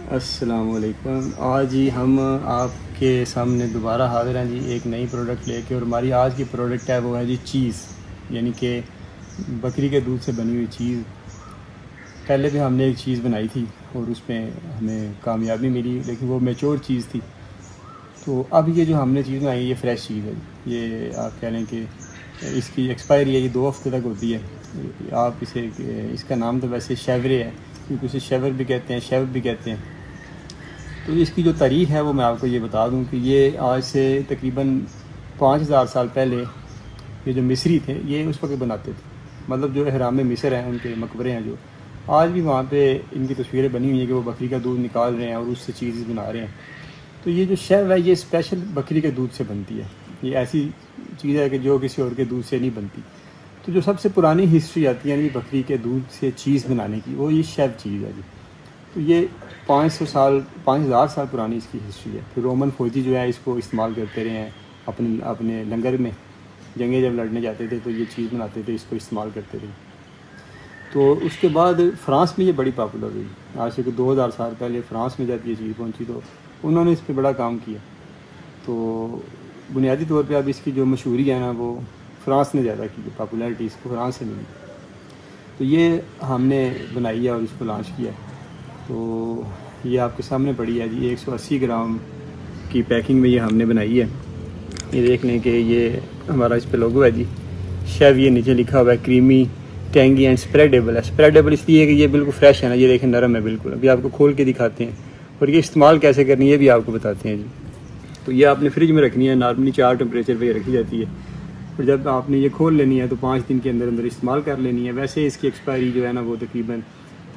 अस्सलामुअलैकुम। आज ही हम आपके सामने दोबारा हाज़िर हैं जी एक नई प्रोडक्ट लेके। और हमारी आज की प्रोडक्ट है वो है जी चीज़, यानी कि बकरी के दूध से बनी हुई चीज़। पहले भी हमने एक चीज़ बनाई थी और उसमें हमें कामयाबी मिली, लेकिन वो मैच्योर चीज़ थी। तो अब ये जो हमने चीज़ बनाई ये फ़्रेश चीज़ है। ये आप कह लें कि इसकी एक्सपायरी है, ये 2 हफ्ते तक होती है। आप इसे, इसका नाम तो वैसे शेवरे है, क्योंकि उसे शेवर भी कहते हैं, शेव भी कहते हैं। तो इसकी जो तारीख़ है वो मैं आपको ये बता दूं कि ये आज से तकरीबन 5000 साल पहले ये जो मिस्री थे ये उस वक्त बनाते थे। मतलब जो हराम मिस्र हैं उनके मकबरे हैं, जो आज भी वहाँ पे इनकी तस्वीरें बनी हुई हैं कि वो बकरी का दूध निकाल रहे हैं और उससे चीज़ बना रहे हैं। तो ये जो शेव है ये स्पेशल बकरी के दूध से बनती है। ये ऐसी चीज़ है कि जो किसी और के दूध से नहीं बनती। तो जो सबसे पुरानी हिस्ट्री आती है यानी बकरी के दूध से चीज़ बनाने की, वो ये शेव चीज़ है जी। तो ये 5000 साल पुरानी इसकी हिस्ट्री है। फिर रोमन फौजी जो है इसको इस्तेमाल करते रहे हैं अपने लंगर में। जंगें जब लड़ने जाते थे तो ये चीज़ बनाते थे, इसको इस्तेमाल करते रहे। तो उसके बाद फ़्रांस में ये बड़ी पॉपुलर हुई। आज से 2000 साल पहले फ़्रांस में जब ये चीज़ पहुंची तो उन्होंने इस पर बड़ा काम किया। तो बुनियादी तौर पे अब इसकी जो मशहूरी है ना वो फ़्रांस ने ज़्यादा की, पॉपुलैरिटी इसको फ़्रांस से मिली। तो ये हमने बनाई है और इसको लॉन्च किया। तो ये आपके सामने पड़ी है जी, 180 ग्राम की पैकिंग में ये हमने बनाई है। ये देख लें कि ये हमारा इस पे लोगो है जी, शेव। ये नीचे लिखा हुआ है क्रीमी, टेंगी एंड स्प्रेडेबल है। स्प्रेडेबल इसलिए कि ये बिल्कुल फ्रेश है ना, ये देखें नरम है बिल्कुल। अभी आपको खोल के दिखाते हैं और ये इस्तेमाल कैसे करनी है भी आपको बताते हैं जी। तो ये आपने फ्रिज में रखनी है, नॉर्मली 4 टेम्परेचर पे रखी जाती है। और जब आपने ये खोल लेनी है तो 5 दिन के अंदर अंदर इस्तेमाल कर लेनी है। वैसे इसकी एक्सपायरी जो है ना वो तकरीबन,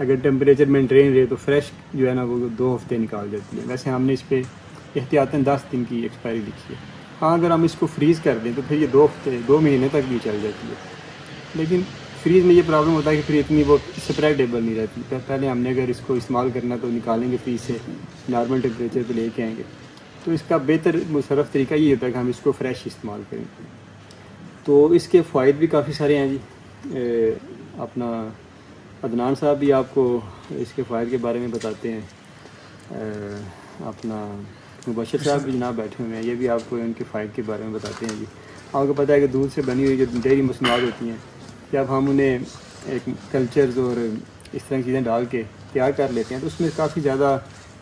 अगर टेम्परेचर मेंटेन रहे तो फ्रेश जो है ना वो 2 हफ्ते निकाल जाती है। वैसे हमने इस पर एहतियातन 10 दिन की एक्सपायरी लिखी है। हाँ, अगर हम इसको फ्रीज़ कर दें तो फिर ये 2 महीने तक भी चल जाती है। लेकिन फ्रीज़ में ये प्रॉब्लम होता है कि फिर इतनी वो स्प्रेडेबल नहीं रहती। पहले हमने अगर इसको इस्तेमाल करना तो निकालेंगे फ्रीज से, नॉर्मल टेम्परेचर पे लेके आएंगे। तो इसका बेहतर मुशर्रफ तरीका ये होता है कि हम इसको फ्रेश इस्तेमाल करें। तो इसके फ़ायदे भी काफ़ी सारे हैं जी। अपना अदनान साहब भी आपको इसके फ़ायदे के बारे में बताते हैं। अपना मुबशर साहब भी जनाब बैठे हुए हैं, ये भी आपको उनके फ़ायदे के बारे में बताते हैं जी। आपको पता है कि दूध से बनी हुई जो डेयरी मसनूआत होती हैं, जब हम उन्हें एक कल्चर्स और इस तरह की चीज़ें डाल के तैयार कर लेते हैं तो उसमें काफ़ी ज़्यादा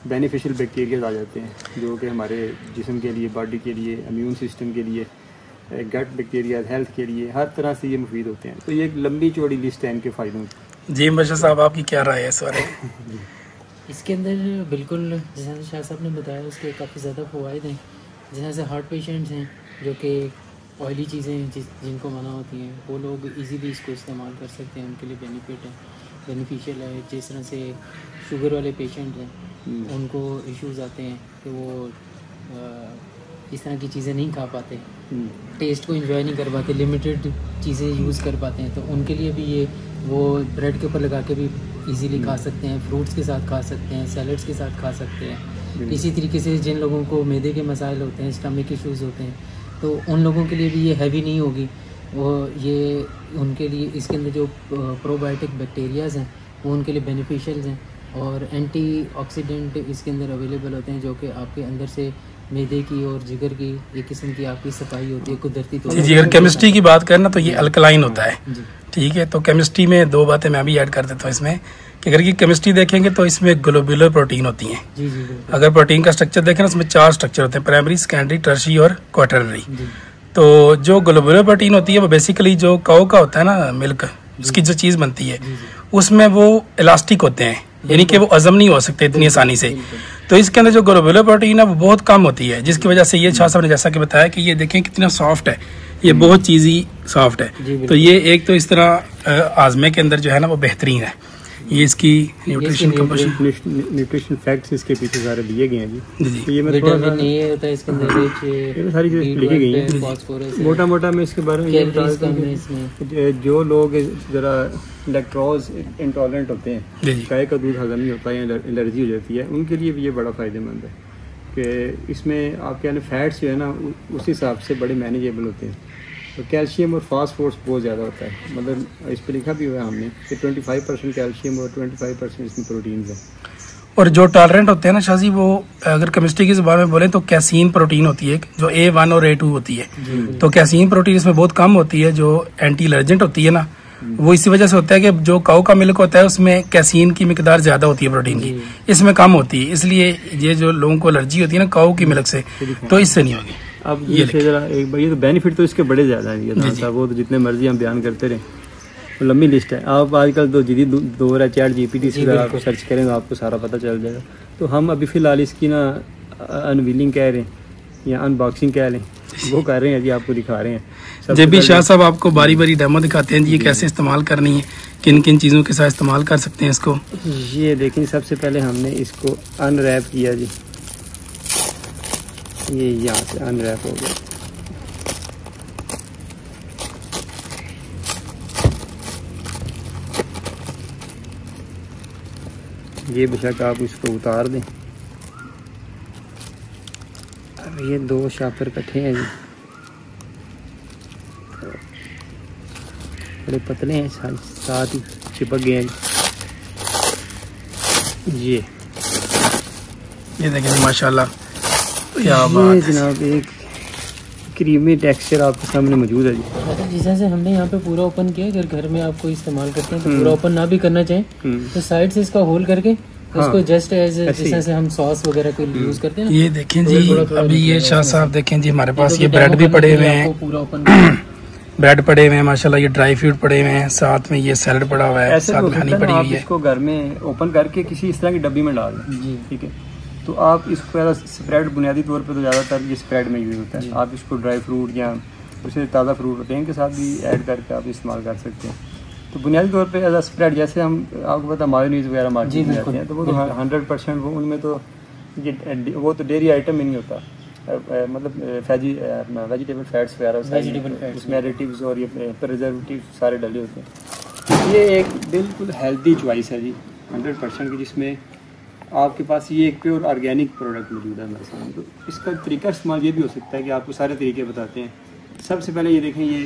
बेनिफिशियल बैक्टीरियाज आ जाते हैं जो कि हमारे जिस्म के लिए, बॉडी के लिए, इम्यून सिस्टम के लिए, गट बैक्टीरिया, हेल्थ के लिए, हर तरह से ये मुफीद होते हैं। तो ये एक लंबी चौड़ी लिस्ट है इनके फ़ायदों की। जी मुबशर साहब, आपकी क्या राय है इस बारे में? इसके अंदर बिल्कुल जैसा शाह साहब ने बताया उसके काफ़ी ज़्यादा फ़वाइद हैं। जैसे हार्ट पेशेंट्स हैं जो कि ऑयली चीज़ें जिनको मना होती हैं, वो लोग इजीली इसको इस्तेमाल कर सकते हैं, उनके लिए बेनिफिशियल है। जिस तरह से शुगर वाले पेशेंट हैं उनको इश्यूज़ आते हैं कि वो इस तरह की चीज़ें नहीं खा पाते, टेस्ट को एंजॉय नहीं कर पाते, लिमिटेड चीज़ें यूज़ कर पाते हैं। तो उनके लिए भी ये वो ब्रेड के ऊपर लगा के भी इजीली खा सकते हैं, फ्रूट्स के साथ खा सकते हैं, सैलड्स के साथ खा सकते हैं। इसी तरीके से जिन लोगों को मैदे के मसाइल होते हैं, स्टमक इश्यूज़ होते हैं, तो उन लोगों के लिए भी ये हैवी नहीं होगी। वो ये उनके लिए इसके अंदर जो प्रोबायोटिक बैक्टीरियाज़ हैं वो उनके लिए बेनिफिशियल हैं और एंटीऑक्सीडेंट इसके अंदर अवेलेबल होते हैं जो कि आपके अंदर से मैदे की और जिगर की एक किस्म की आपकी सफाई होती है कुदरती तौर पर। जी, अगर केमिस्ट्री की बात करें ना तो ये अल्कलाइन होता है, ठीक है। तो केमिस्ट्री में 2 बातें मैं भी ऐड कर देता हूँ इसमें कि अगर की केमिस्ट्री देखेंगे तो इसमें ग्लोबुलर प्रोटीन होती हैं। जी जी। अगर प्रोटीन का स्ट्रक्चर देखें ना उसमें 4 स्ट्रक्चर होते हैं, प्राइमरी, सेकेंडरी, टर्शियरी और क्वाटरनरी। तो जो ग्लोबुलर प्रोटीन होती है वो बेसिकली जो काऊ का होता है ना, मिल्क, उसकी जो चीज़ बनती है उसमें वो इलास्टिक होते हैं, यानी कि वो हजम नहीं हो सकते इतनी आसानी से। तो इसके अंदर जो ग्लोबुलर प्रोटीन है वो बहुत कम होती है, जिसकी वजह से ये शाह साहब ने जैसा कि बताया कि ये देखें कितना सॉफ्ट है, ये बहुत चीज़ी सॉफ्ट है। तो ये एक तो इस तरह आजमे के अंदर जो है ना वो बेहतरीन है। ये इसकी न्यूट्रिशन न्यूट्रिशन फैक्ट्स इसके पीछे सारे दिए गए हैं जी। तो ये मैं थोड़ा सा नहीं होता है इसके अंदर, सारी चीज़ें लिखी गई हैं मोटा मोटा। मैं इसके बारे में ये बता देता हूँ, जो लोग ज़रा लैक्टोज इंटॉलरेंट होते हैं, गाय का दूध हजम नहीं होता है, एलर्जी हो जाती है, उनके लिए भी ये बड़ा फ़ायदेमंद है कि इसमें आपके यानी फैट्स जो है ना उस हिसाब से बड़े मैनेजेबल होते हैं। तो कैल्शियम और फास्फोरस बहुत ज़्यादा होता है, मतलब इस पर लिखा भी हुआ है हमने कि 25% कैल्शियम और 25% इसमें प्रोटीन्स हैं। और जो टॉलरेंट होते हैं ना शाजी, वो अगर केमिस्ट्री की ज़बान में बोले तो कैसीन प्रोटीन होती है जो A1 और A2 होती है। तो कैसीन प्रोटीन इसमें बहुत कम होती है, जो एंटी एलर्जेंट होती है ना, वो इसी वजह से होता है कि जो काऊ का मिल्क होता है उसमें कैसीन की मिकदार ज्यादा होती है प्रोटीन की, इसमें कम होती है। इसलिए ये जो लोगों को एलर्जी होती है ना काऊ की मिल्क से, तो इससे नहीं होगी। अब ये जरा एक बार, ये तो बेनिफिट तो इसके बड़े ज्यादा है, वो तो जितने मर्जी हम बयान करते रहे, तो लंबी लिस्ट है। आप आजकल तो जदीद दौर है, चैट GPT से अगर आप सर्च करें तो आपको सारा पता चल जाएगा। तो हम अभी फ़िलहाल इसकी ना अनवीलिंग कह रहे हैं या अनबॉक्सिंग कह लें, वो कर रहे हैं जी, आपको दिखा रहे हैं। जब भी शाह साहब आपको बारी बारी डेमो दिखाते हैं जी, ये कैसे इस्तेमाल करनी है, किन किन चीज़ों के साथ इस्तेमाल कर सकते हैं इसको। ये देखें, सबसे पहले हमने इसको अनरैप किया जी, ये यहाँ से अनरैप हो गया। ये बेशक आप इसको उतार दें। अब ये 2 शापर इकट्ठे हैं जी, बड़े पतले हैं, साथ ही चिपक गए हैं जी। ये देखें माशाल्लाह, क्या बात है जनाब, एक क्रीमी टेक्सचर आपके सामने मौजूद है जी। मतलब जिस तरह से हमने यहाँ पे पूरा ओपन किया, अगर घर में आपको इस्तेमाल करते हैं तो पूरा ओपन ना भी करना चाहें तो साइड से इसका होल करके उसको जस्ट एज जिस तरह से हम सॉस वगैरह को यूज करते हैं ना। ये देखें जी, अभी ये शाह साहब देखें जी, हमारे पास ये ब्रेड भी पड़े हुए हैं, पूरा ओपन ब्रेड पड़े हुए हैं माशाल्लाह, ये ड्राई फ्रूट पड़े हुए हैं, साथ में ये सैलड पड़ा हुआ है, साथ में हनी पड़ी हुई है। इसको घर में ओपन करके किसी इस तरह की डब्बी में डाल दें, ठीक है। तो आप इसको स्प्रेड बुनियादी तौर पे तो ज़्यादातर ये स्प्रेड में यूज़ होता है, आप इसको ड्राई फ्रूट या उसे ताज़ा फ्रूट होते हैं इनके साथ भी ऐड करके आप इस्तेमाल कर सकते हैं। तो बुनियादी तौर पे एज अ स्प्रेड, जैसे हम आपको पता मायोनीज़ वगैरह मार्केट में जाते हैं, तो वो तो 100% वो उनमें तो ये वो तो डेयरी आइटम ही नहीं होता, मतलब वेजिटेबल फैट्स वगैरह उसमें एडिटिव्स और ये प्रिजर्वेटिव सारे डले होते हैं। ये एक बिल्कुल हेल्दी चॉइस है जी 100% की, जिसमें आपके पास ये एक प्योर ऑर्गेनिक प्रोडक्ट मौजूद है हमारे सामने। तो इसका तरीका इस्तेमाल ये भी हो सकता है कि आपको सारे तरीके बताते हैं। सबसे पहले ये देखें, ये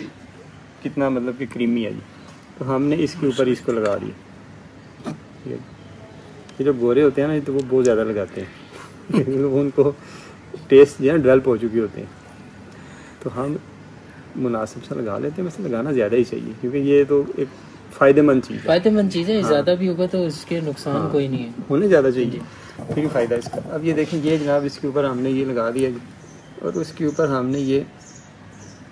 कितना मतलब कि क्रीमी है जी। तो हमने इसके ऊपर इसको लगा दिया, ठीक है। ये जो गोरे होते हैं ना, तो वो बहुत ज़्यादा लगाते हैं उनको टेस्ट जो है डेवलप हो चुके होते हैं, तो हम मुनासिब सा लगा लेते हैं। वैसे लगाना ज़्यादा ही चाहिए क्योंकि ये तो एक फ़ायदेमंद चीज़ है। ज़्यादा भी होगा तो इसके नुकसान कोई नहीं है, होने ज़्यादा चाहिए, फिर फ़ायदा इसका। अब ये देखें, ये जनाब इसके ऊपर हमने ये लगा दिया और उसके ऊपर हमने ये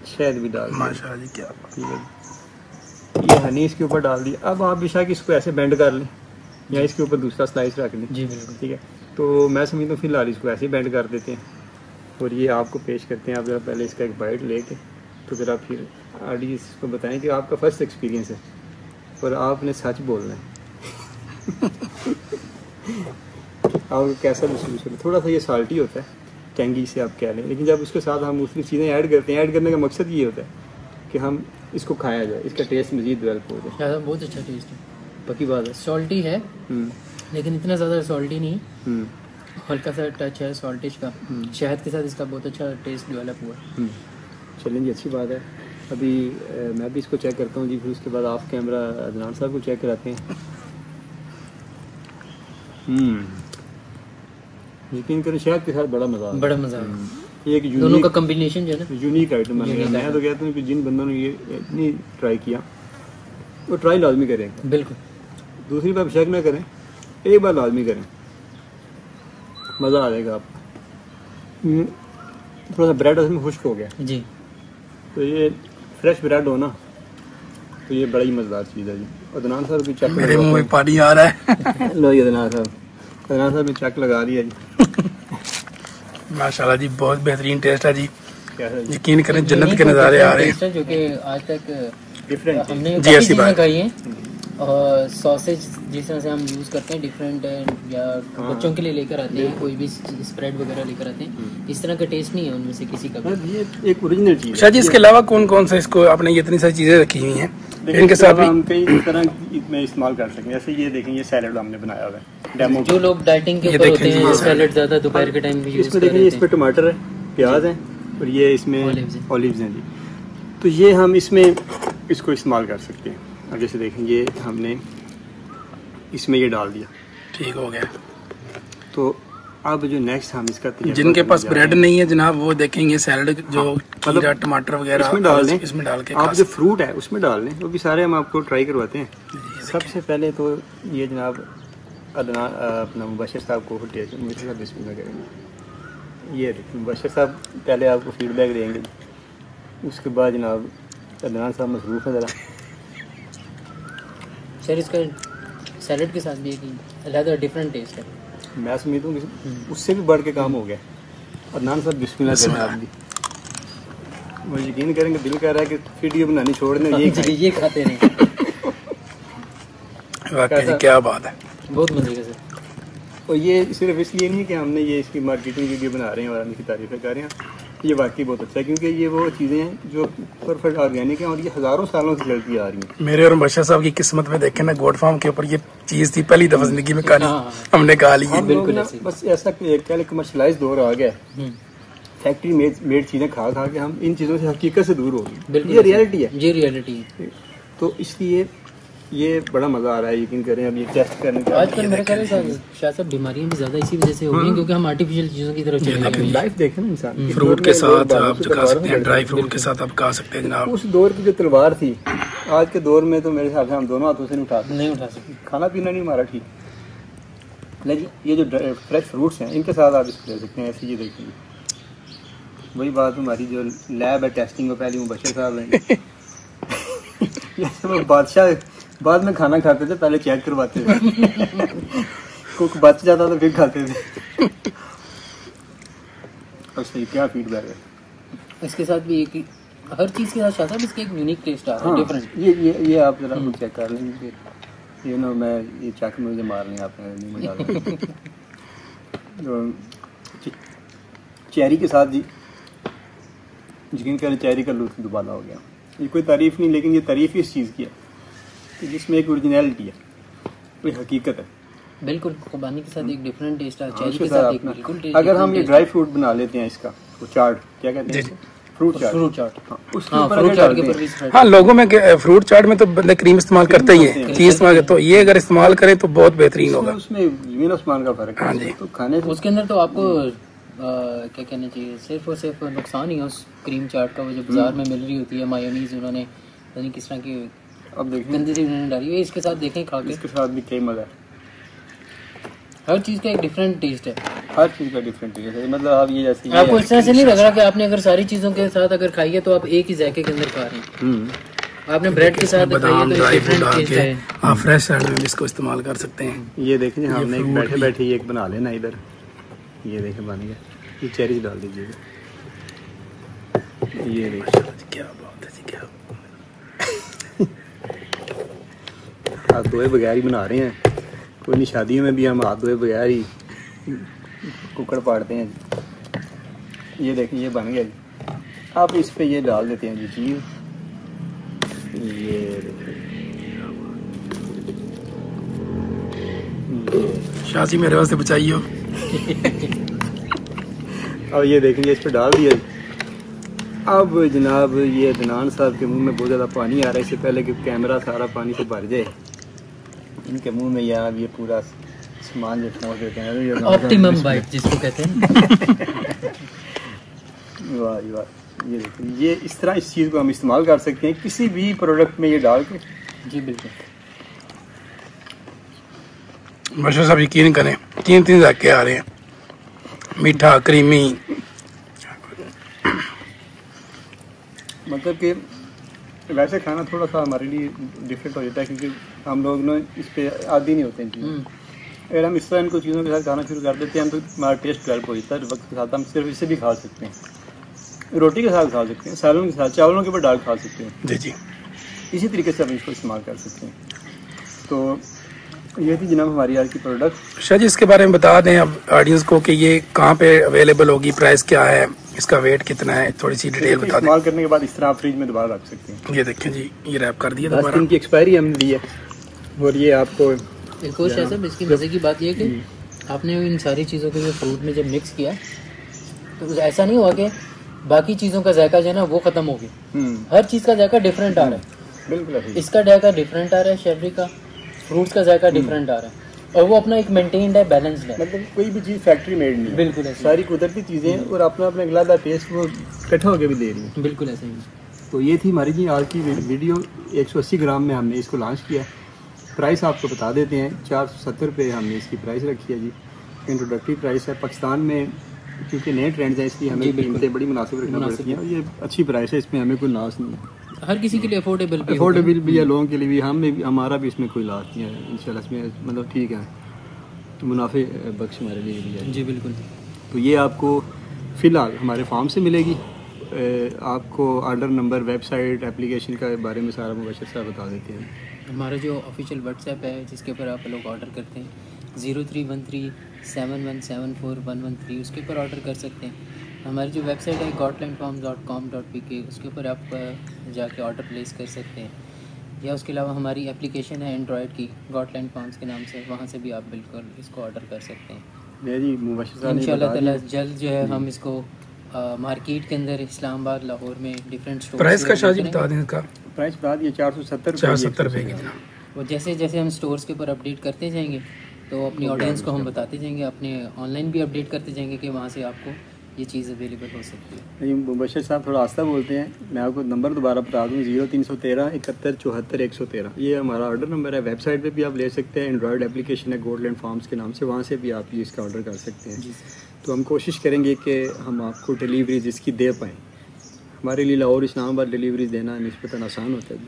शहद भी डाल दिया, माशाल्लाह जी, क्या ठीक है। ये हनी इसके ऊपर डाल दिया। अब आप बेशक इसको ऐसे बेंड कर लें या इसके ऊपर दूसरा स्लाइस रख लें जी, बिल्कुल, ठीक है। तो मैं समझता हूँ फिलहाल इसको ऐसे ही बेंड कर देते हैं और ये आपको पेश करते हैं। आप जरा पहले इसका एक बाइट लेके तो ज़रा फिर ऑडियंस को बताएं कि आपका फर्स्ट एक्सपीरियंस है और आपने सच बोलना है और कैसा महसूस होता है। थोड़ा सा ये साल्टी होता है, टेंगी से आप कह लें, लेकिन जब उसके साथ हम दूसरी चीज़ें ऐड करते हैं, ऐड करने का मकसद ये होता है कि हम इसको खाया जाए, इसका टेस्ट मज़ीद डेवलप हो जाए। बहुत अच्छा टेस्ट है, पक्की बात है। सॉल्टी है लेकिन इतना ज़्यादा सॉल्टी नहीं, हल्का सा टच है सॉल्टिश का, शहद के साथ इसका बहुत अच्छा टेस्ट डेवलप हुआ। चलें जी, अच्छी बात है। अभी मैं भी इसको चेक करता हूँ जी, फिर उसके बाद ऑफ कैमरा अदनान साहब को चेक कराते हैं। यकीन करें शहद के साथ बड़ा मज़ा एक दोनों का कॉम्बिनेशन जो है ना, यूनिक आइटम बन गया। मैं तो कहता हूँ कि जिन बंदों ने ये इतनी ट्राई किया वो ट्राई लाजमी करें, बिल्कुल दूसरी बार शक ना करें, एक बार लाजमी करें, मज़ा आ जाएगा आपको। थोड़ा सा ब्रेड उसमें खुश्क हो गया जी, तो ये फ्रेश ब्रेड हो ना तो ये बड़ा ही मज़ेदार चीज़ है जी। अदनान साहब भी चेक, मेरे मुंह में पानी आ रहा है लो ये अदनान साहब ने चेक लगा दिया जी माशाल्लाह जी, बहुत बेहतरीन टेस्ट है जी, यकीन करें जन्नत के नज़ारे आ रहे हैं, जो कि आज तक डिफरेंट हमने काफ़ी चीज़ें खाई हैं। और सॉसेज जिस तरह से हम यूज़ करते हैं डिफरेंट, या बच्चों के लिए लेकर आते हैं, कोई भी स्प्रेड वगैरह लेकर आते हैं, इस तरह का टेस्ट नहीं है उनमें से किसी का भी। ये एक ओरिजिनल चीज़ है। शायद इसके अलावा कौन कौन सा इसको आपने ये इतनी सारी चीज़ें रखी हुई हैं, इनके साथ हम कई तरह में इस्तेमाल कर सकते हैं। जैसे ये देखें, ये सैलड हमने बनाया हुआ है डेमो। जो लोग डाइटिंग के ऊपर होते हैं, सैलड ज़्यादा दोपहर के टाइम यूज़ करते हैं। इस पे टमाटर है, प्याज है और ये इसमें ऑलिव्स हैं जी। तो ये हम इसमें इसको इस्तेमाल कर सकते हैं। अब जैसे देखें, ये हमने इसमें ये डाल दिया, ठीक हो गया। तो अब जो नेक्स्ट हम इसका जिनके पास ब्रेड नहीं है जनाब वो देखेंगे सैलड जो खीरा टमाटर वगैरह इसमें डाल दें, इसमें डाल के आप जो फ्रूट है उसमें डाल दें, वो भी सारे हम आपको ट्राई करवाते हैं। सबसे पहले तो ये जनाब अदनान अपना मुबशर साहब को मेरे साथ बिस्मिल्लाह करेंगे। ये मुबशर साहब पहले आपको फीडबैक देंगे, उसके बाद जनाब अदनान साहब मसरूफ़ है ज़रा। सर इसका सैलड के साथ भी एक अलग डिफरेंट टेस्ट है, मैं समझ हूँ उससे भी बढ़ के काम हो गया। अदनान साहब बिस्मिल्लाह करें आप भी। वो यकीन करेंगे दिल कह रहा है कि वीडियो बनानी छोड़ दें, ये खाते नहीं। वाकई क्या बात है, बहुत मजे का सर। और ये सिर्फ इसलिए नहीं है कि हमने ये इसकी मार्केटिंग वीडियो बना रहे हैं और हम इसकी तारीफ़ें कर रहे हैं, ये वाकई बहुत अच्छा है क्योंकि ये वो चीज़ें हैं जो परफेक्ट ऑर्गेनिक हैं और ये हज़ारों सालों से चलती आ रही हैं। मेरे और मुबशर साहब की किस्मत में देखें ना, गोट फार्म के ऊपर ये चीज़ थी पहली दफ़ा जिंदगी में खानी, हमने खा ली। बिल्कुल बस ऐसा पहले कमर्शलाइज दौर आ गया, फैक्ट्री मेड चीज़ें खा खा के हम इन चीज़ों से हकीकत से दूर हो गए। ये रियलिटी है, ये रियलिटी है। तो इसलिए ये बड़ा मज़ा आ रहा है, यकीन करें अब ये टेस्ट करने का। आजकल मेरे ख्याल से शायद सब बीमारियां भी ज़्यादा इसी वजह से हो गई हैं क्योंकि हम आर्टिफिशियल चीज़ों की तरफ चले गए हैं। लाइफ देखें ना इंसान, फ्रूट के साथ आप जो खा सकते हैं, ड्राई फ्रूट के साथ आप खा सकते हैं जनाब। उस दौर की जो तलवार थी, आज के दौर में तो मेरे हिसाब से हम दोनों हाथों से नहीं उठा सकते। खाना पीना नहीं हमारा ठीक, लेकिन ये जो फ्रेश फ्रूट्स हैं इनके साथ आप इसको ले सकते हैं। ऐसी ये देखिए, वही बात हमारी जो लैब है टेस्टिंग में, पहले मुबशर साहब हैं बादशाह बाद में खाना खाते थे, पहले चेक करवाते थे कुक बच जाता तो फिर खाते थे। और सही क्या फीडबैक है इसके साथ भी, एक हर चीज़ के साथ शायद इसका एक यूनिक टेस्ट आ रहा है, डिफरेंट। ये आप जरा कुछ चेक कर लेंगे, ये ना मैं ये चेक में मुझे मार लें आपने नहीं मजा चेरी के साथ जी यकीन करें चेरी का लुत्फ दुबाला हो गया। ये कोई तारीफ नहीं, लेकिन ये तारीफ ही इस चीज़ की है जिसमें एक ओरिजिनलिटी है, कोई हकीकत है। बिल्कुल खुबानी के साथ एक डिफरेंट टेस्ट है, चेरी के साथ एक बिल्कुल टेस्ट। अगर हम ये ड्राई फ्रूट बना लेते हैं, इसका वो चाट क्या कहते हैं, फ्रूट चाट। उसके ऊपर फ्रूट चाट के ऊपर भी स्प्रेड। हाँ, लोगों में फ्रूट चाट में तो बंदे क्रीम इस्तेमाल करते ही है, चीज इस्तेमाल, तो ये अगर इस्तेमाल करें तो बहुत बेहतरीन होगा। उसमें जमीन आसमान का फर्क है। हाँ जी, तो खाने उसके अंदर तो आपको क्या कहना चाहिए, सिर्फ और सिर्फ नुकसान ही है उस क्रीम चाट का, वो जो बाजार में मिल रही होती है मायोनीज, उन्होंने पता नहीं किस तरह की अब देखिए गंदी सी उन्होंने डाली है। इसके साथ देखें खा के, इसके साथ भी कई मजा है। हर चीज़ का एक डिफरेंट टेस्ट है, हर चीज़ का डिफरेंट टेस्ट है। मतलब आप ये जैसे आपको इस तरह से नहीं लग रहा कि आपने अगर सारी चीज़ों के साथ अगर खाई है तो आप एक ही जायके के अंदर खा रहे हैं। आपने ब्रेड के साथ खाई है तो डिफरेंट टेस्ट है। आप फ्रेश सैलड में इसको इस्तेमाल कर सकते हैं। ये देखिए हमने एक बैठे बैठे एक बना लेना इधर, ये देखें बन गया। ये चेरीज डाल दीजिएगा, ये देखिए क्या बात है जी, क्या हाथ धोए बगैर ही बना रहे हैं। कोई नहीं, शादियों में भी हम हाथ धोए बगैर ही कुकर पाड़ते हैं। ये देखिए ये बन गया। आप इस पे ये डाल देते हैं जी चीज़, ये शाजी मेरे वास्ते बचाइए। और ये देखिए इस पे डाल दिया। अब जनाब ये अदनान साहब के मुंह में बहुत ज़्यादा पानी आ रहा है। इससे पहले कि कैमरा सारा पानी से भर जाए, इनके मुंह में यार ये पूरा सामान जो छोड़ देते हैं, ऑप्टिमम बाइट जिसको कहते हैं। वाह वाह, ये देखिए ये इस तरह इस चीज़ को हम इस्तेमाल कर सकते हैं किसी भी प्रोडक्ट में ये डाल के। जी बिल्कुल। बशर साहब यकीन करें 3 जाके आ रहे हैं, मीठा क्रीमी। मतलब कि वैसे खाना थोड़ा सा हमारे लिए डिफरेंट हो जाता है क्योंकि हम लोग ना इस पे आदी नहीं होते हैं चीज़ें। अगर हम इस तरह इनको चीज़ों के साथ खाना शुरू कर देते हैं तो हमारा टेस्ट डेवलप हो जाता है। वक्त के साथ हम सिर्फ इसे भी खा सकते हैं, रोटी के साथ खा सकते हैं, सालों के साथ चावलों के ऊपर डाल खा सकते हैं। जी जी, इसी तरीके से हम इसको इस्तेमाल कर सकते हैं। तो ये थी जनाब हमारी आज की प्रोडक्ट। शाह जी इसके बारे में बता दें अब ऑडियंस को कि ये कहाँ पे अवेलेबल होगी, प्राइस क्या है, इसका वेट कितना है, थोड़ी सी डिटेल बता दें। इस्तेमाल करने के बाद इस तरह आप फ्रिज में दोबारा रख सकते हैं। ये देखें जी, ये रैप कर दिया 10 दिन की एक्सपायरी हमने दी है। और ये आपको एक और शायद साहब इसकी मज़े की बात ये है कि आपने इन सारी चीज़ों को जो फ्रूट में जब मिक्स किया तो ऐसा नहीं हुआ कि बाकी चीज़ों का जायका जो है ना वो ख़त्म हो गया। हर चीज़ का जायका डिफरेंट आ रहा है। बिल्कुल इसका जायका डिफरेंट आ रहा है, शेवरी का, फ्रूट्स का जायका डिफरेंट आ रहा है। और वो अपना एक मेंटेन्ड है, बैलेंस्ड है, मतलब कोई भी चीज़ फैक्ट्री मेड नहीं है, बिल्कुल ऐसे सारी कुदरती चीज़ें हैं और अपना अपना अगला टेस्ट वो इकट्ठा होकर भी दे रही हैं। बिल्कुल ऐसे ही। तो ये थी हमारी जी आज की वीडियो। 180 ग्राम में हमने इसको लॉन्च किया। प्राइस आपको बता देते हैं, 470 रुपये हमने इसकी प्राइस रखी है जी। इंट्रोडक्टरी प्राइस है। पाकिस्तान में क्योंकि नए ट्रेंड्स हैं इसलिए हमें कीमतें बड़ी मुनासिब रखना पड़ती हैं और ये अच्छी प्राइस है, इसमें हमें कोई लॉस नहीं है। हर किसी के लिए अफोर्डेबल भी है, लोगों के लिए भी, हमारा भी इसमें कोई लॉस नहीं है इंशाल्लाह। इसमें मतलब ठीक है, तो मुनाफे बख्श हमारे लिए भी है जी बिल्कुल। तो ये आपको फ़िलहाल हमारे फार्म से मिलेगी। आपको ऑर्डर नंबर, वेबसाइट, एप्लीकेशन का बारे में सारा मुबशर साहब बता देते हैं। हमारा जो ऑफिशियल व्हाट्सएप है जिसके ऊपर आप लोग ऑर्डर करते हैं 031371741113, उसके ऊपर ऑर्डर कर सकते हैं। हमारी जो वेबसाइट है gotlandfarms.com.pk, उसके ऊपर आप जाके ऑर्डर प्लेस कर सकते हैं। या उसके अलावा हमारी एप्लीकेशन है एंड्रॉयड की गॉटलैंड फार्म्स के नाम से, वहाँ से भी आप बिल्कुल इसको ऑर्डर कर सकते हैं। इंशाल्लाह ताला जल्द जो है हम इसको मार्केट के अंदर इस्लामाबाद, लाहौर में डिफरेंट स्टोर। प्राइस का शाजी बता दें, इसका प्राइस बता दिए 470 रुपये की। वो जैसे जैसे हम स्टोर्स के ऊपर अपडेट करते जाएंगे तो अपनी ऑडियंस को हम बताते जाएंगे, अपने ऑनलाइन भी अपडेट करते जाएंगे कि वहाँ से आपको ये चीज़ अवेलेबल हो सकती है। मुबशर साहब थोड़ा आस्ता बोलते हैं, मैं आपको नंबर दोबारा बता दूँ 0313 71 74 113, ये हमारा ऑर्डर नंबर है। वेबसाइट पे भी आप ले सकते हैं, एंड्रॉयड एप्लीकेशन है गॉटलैंड फार्म्स के नाम से, वहाँ से भी आप ये इसका ऑर्डर कर सकते हैं। तो हम कोशिश करेंगे कि हम आपको डिलीवरीज इसकी दे पाएँ। हमारे लिए लाहौर इस्लामाबाद डिलीवरीज देना निस्बतन आसान होता है,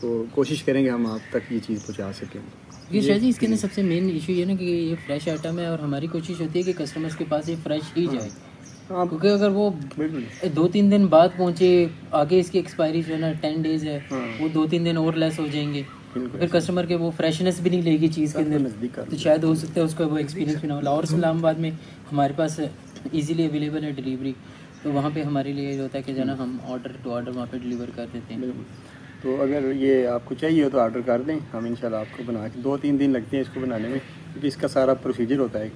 तो कोशिश करेंगे हम आप तक ये चीज़ पहुँचा सकें। ये शायद जी इसके अंदर सबसे मेन इशू ये ना कि ये फ्रेश आइटम है और हमारी कोशिश होती है कि कस्टमर्स के पास ये फ्रेश ही जाए। हाँ, क्योंकि अगर वो 2-3 दिन बाद पहुँचे, आगे इसकी एक्सपायरी जो है ना 10 डेज़ है, वो 2-3 दिन और लेस हो जाएंगे, फिर कस्टमर के वो फ्रेशनेस भी नहीं लेगी चीज़ के अंदर, तो शायद हो सकता है उसका वो एक्सपीरियंस भी ना हो। और इस्लामाबाद में हमारे पास ईजिली अवेलेबल है डिलीवरी, तो वहाँ पे हमारे लिए होता है कि जो ना हम ऑर्डर टू ऑर्डर वहाँ पे डिलीवर कर देते हैं। तो अगर ये आपको चाहिए हो तो ऑर्डर कर दें, हम इंशाल्लाह आपको बना के 2-3 दिन लगते हैं इसको बनाने में, क्योंकि इसका सारा प्रोसीजर होता है।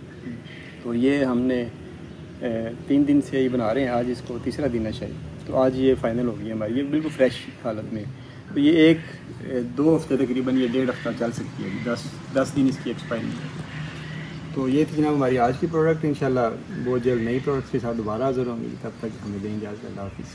तो ये हमने 3 दिन से ही बना रहे हैं, आज इसको तीसरा दिन है शायद, तो आज ये फ़ाइनल हो गई हमारी, ये बिल्कुल फ्रेश हालत में। तो ये 1-2 हफ्ते तकरीबन, ये 1.5 हफ्ता चल सकती है, 10 दिन इसकी एक्सपायरी है। तो ये थी जनाब हमारी आज की प्रोडक्ट। इंशाल्लाह बहुत जल्द नई प्रोडक्ट के साथ दोबारा हाज़िर होंगे, तब तक हमें देंगे। अल्लाह हाफ़िज़।